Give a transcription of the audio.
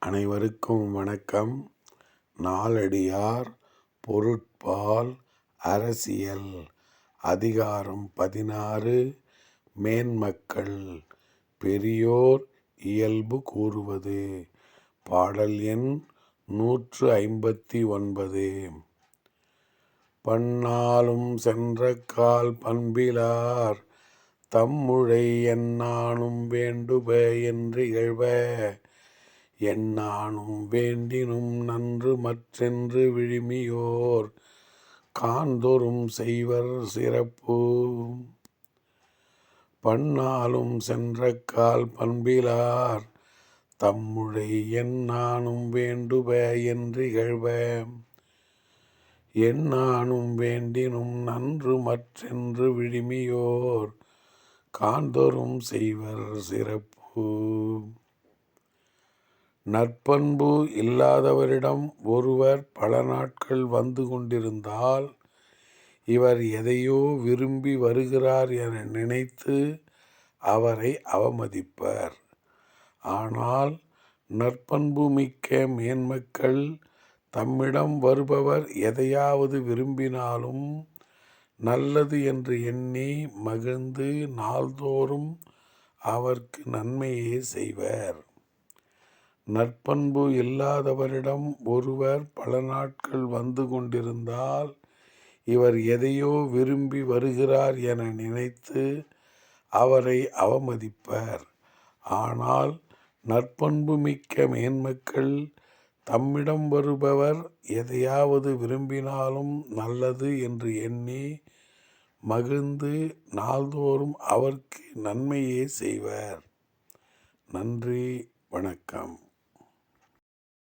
அனைவருக்கும் வணக்கம். நாலடியார் பொருட்பால் அரசியல் அதிகாரம் 16 மேன்மக்கள் பெரியோர் இயல்பு கூறுவது. பாடல் எண் 159. பன்னாலும் சென்றக்கால் பண்பிலார் தம்முழை என்னானும் வேண்டுப என்று இகழ்வ என்னானும் வேண்டினும் நன்று மற்றென்று விழுமியோர் காண்தொறும் செய்வர் சிறப்பு. பன்னாலும் சென்றக்கால் பண்பிலார் தம்முழை என்னானும் வேண்டுப என்று இகழ்வ என்னானும் வேண்டினும் நன்று மற்றென்று விழுமியோர் காண்தொறும் செய்வர் சிறப்பு. நற்பண்பு இல்லாதவரிடம் ஒருவர் பல நாட்கள் வந்து கொண்டிருந்தால் இவர் எதையோ விரும்பி வருகிறார் என நினைத்து அவரை அவமதிப்பர். ஆனால் நற்பண்பு மிக்க மேன்மக்கள் தம்மிடம் வருபவர் எதையாவது விரும்பினாலும் நல்லது என்று எண்ணி மகிழ்ந்து நாள்தோறும் அவர்க்கு நன்மையே செய்வர். நற்பண்பு இல்லாதவரிடம் ஒருவர் பல நாட்கள் வந்து கொண்டிருந்தால் இவர் எதையோ விரும்பி வருகிறார் என நினைத்து அவரை அவமதிப்பர். ஆனால் நற்பண்பு மிக்க மேன்மக்கள் தம்மிடம் வருபவர் எதையாவது விரும்பினாலும் நல்லது என்று எண்ணி மகிழ்ந்து நாள்தோறும் அவர்க்கு நன்மையே செய்வர். நன்றி, வணக்கம்.